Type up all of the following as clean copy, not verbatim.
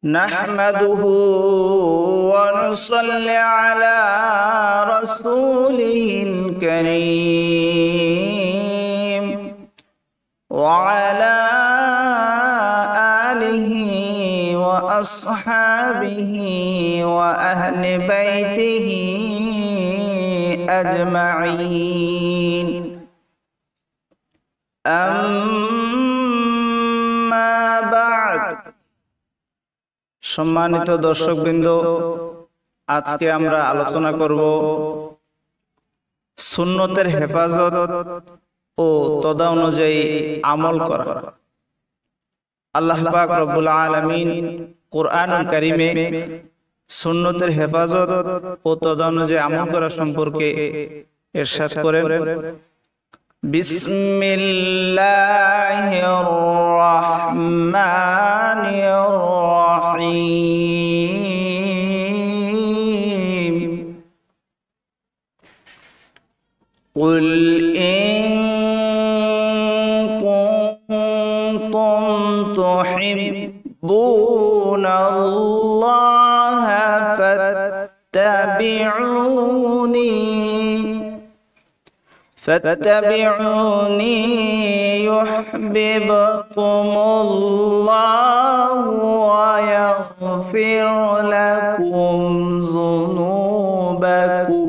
نحمده ونصلي على رسوله الكريم وعلى آله وأصحابه وأهل بيته أجمعين أما بعد। সম্মানিত দর্শকবৃন্দ, আজকে আমরা আলোচনা করব সুন্নতের হেফাজত ও তদা অনুযায়ী আমল করা। আল্লাহ পাক রব্বুল আলামিন কোরআনুল কারীমে সুন্নতের হেফাজত ও তদা অনুযায়ী আমল করা সম্পর্কে ইরশাদ করেন, বিসমিল্লাহির রাহমানির রাহিম। কুল ইন কুনতুম তুহিব্বুনাল্লাহা فاتبعوني يحببكم الله ويغفر لكم ذنوبكم।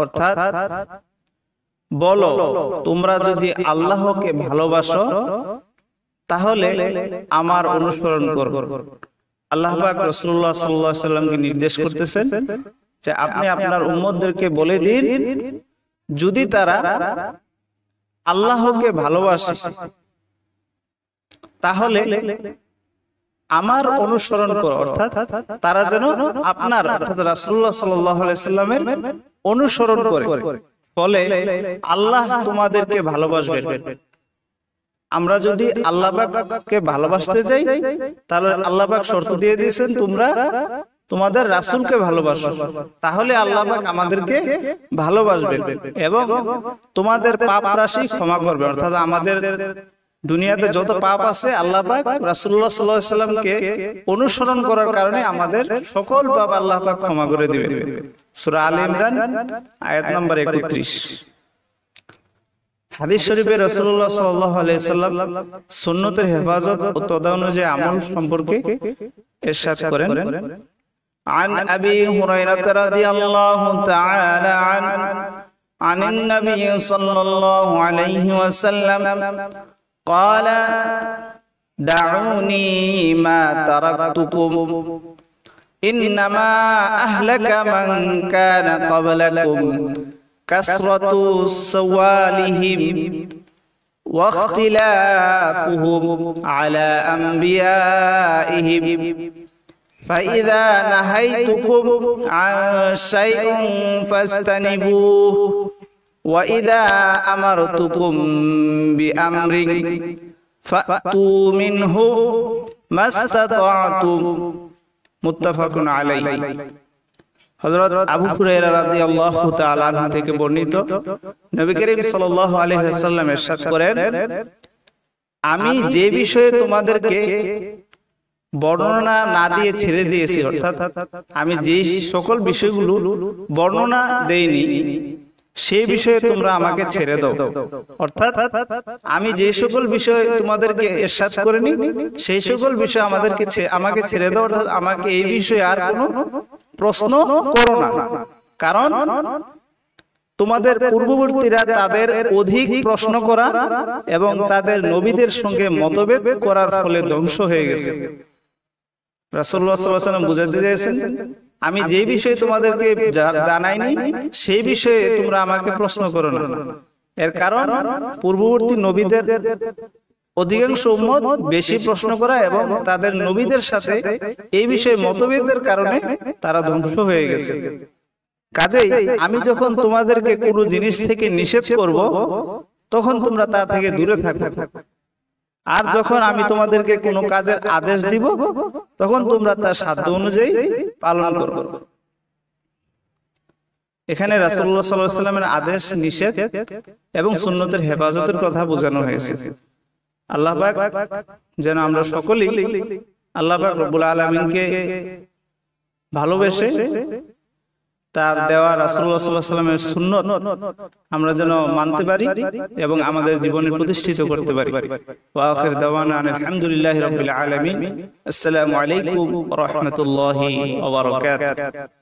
অর্থাৎ বলো, তোমরা যদি আল্লাহকে ভালোবাসো তাহলে আমার অনুসরণ করো। আল্লাহ পাক রাসূলুল্লাহ সাল্লাল্লাহু আলাইহি ওয়াসাল্লামকে নির্দেশ করতেছেন যে আপনি আপনার উম্মতদেরকে বলে দিন, যদি তারা আল্লাহকে ভালোবাসে তাহলে আমার অনুসরণ করো। অর্থাৎ তারা যেন আপনার অর্থাৎ রাসূলুল্লাহ সাল্লাল্লাহু আলাইহি ওয়াসাল্লামের অনুসরণ করে, ফলে আল্লাহ তোমাদেরকে ভালোবাসবেন। আমরা যদি আল্লাহ পাককে ভালোবাসতে চাই তাহলে আল্লাহ পাক শর্ত দিয়ে দিয়েছেন, তোমরা তোমাদের রাসূলকে ভালোবাসো, তাহলে আল্লাহ পাক আমাদেরকে ভালোবাসবেন এবং তোমাদের পাপ রাশি ক্ষমা করবে। অর্থাৎ আমাদের দুনিয়াতে যত পাপ আছে আল্লাহ পাক রাসূলুল্লাহ সাল্লাল্লাহু আলাইহি ওয়াসাল্লামকে অনুসরণ করার কারণে আমাদের সকল পাপ আল্লাহ পাক ক্ষমা করে দিবেন। সূরা আলে ইমরান আয়াত নম্বর 31। হাদিস শরীফে রাসূলুল্লাহ সাল্লাল্লাহু আলাইহি ওয়াসাল্লাম সুন্নতের হেফাজত ও তদা অনুযায়ী আমল সম্পর্কে ইরশাদ করেন, عن أبي هريرة رضي الله تعالى عنه عن النبي صلى الله عليه وسلم قال دعوني ما تركتكم إنما أهلك من كان قبلكم كثرة سوالهم واختلافهم على أنبيائهم فإذا نهيتكم عن شيء فاجتنبوه وإذا أمرتكم بأمر فأتوا منه ما استطعتم متفق عليه। হযরত আবু হুরায়রা রাদিয়াল্লাহু তাআলা আনহু থেকে বর্ণিত, নবী করিম সাল্লাল্লাহু আলাইহি ওয়াসাল্লাম ইরশাদ করেন, আমি যে বিষয়ে তোমাদেরকে বর্ণনা না দিয়ে ছেড়ে দিয়েছি, অর্থাৎ আমি যে সকল বিষয়গুলো বর্ণনা দেইনি সেই বিষয়ে তোমরা আমাকে ছেড়ে দাও। অর্থাৎ আমি যে সকল বিষয় তোমাদেরকে ইরশাদ করিনি সেই সকল বিষয় আমাকে ছেড়ে দাও। অর্থাৎ আমাকে এই বিষয়ে আর কোনো প্রশ্ন করো না, কারণ তোমাদের পূর্ববর্তীরা তাদের অধিক প্রশ্ন করা এবং তাদের নবীদের সঙ্গে মতভেদ করার ফলে ধ্বংস হয়ে গেছে। রাসূলুল্লাহ সাল্লাল্লাহু আলাইহি ওয়াসাল্লাম বুঝাতে চেয়েছেন, আমি যে বিষয়ে তোমাদেরকে জানাইনি সেই বিষয়ে তোমরা আমাকে প্রশ্ন করো না। এর কারণ পূর্ববর্তী নবীদের অধিকাংশ উম্মত বেশি প্রশ্ন করা এবং তাদের নবীদের সাথে এই বিষয়ে মতভেদের কারণে তারা ধ্বংস হয়ে গেছে। কাজেই আমি যখন তোমাদেরকে কোনো জিনিস থেকে নিষেধ করব তখন তোমরা তা থেকে দূরে থাকো, আর যখন আমি তোমাদেরকে কোনো কাজের আদেশ দিব তখন তোমরা তার সাধ্য অনুযায়ী পালন করো। এখানে রাসূলুল্লাহ সাল্লাল্লাহু আলাইহি ওয়াসাল্লামের আদেশ, নিষেধ এবং সুন্নতের হেফাজতের কথা বোঝানো হয়েছে। আল্লাহ পাক যেন আমরা সকলেই আল্লাহ পাক রব্বুল আলামিনকে ভালোবেসে তার দেওয়া রাসূলুল্লাহ সাল্লাল্লাহু আলাইহি ওয়াসাল্লামের সুন্নাত আমরা যেন মানতে পারি এবং আমাদের জীবনে প্রতিষ্ঠিত করতে পারি। ওয়া আখির দাওয়ানা আলহামদুলিল্লাহি রাব্বিল আলামিন। আসসালামু আলাইকুম ওয়া রাহমাতুল্লাহি ওয়া বারাকাতুহু।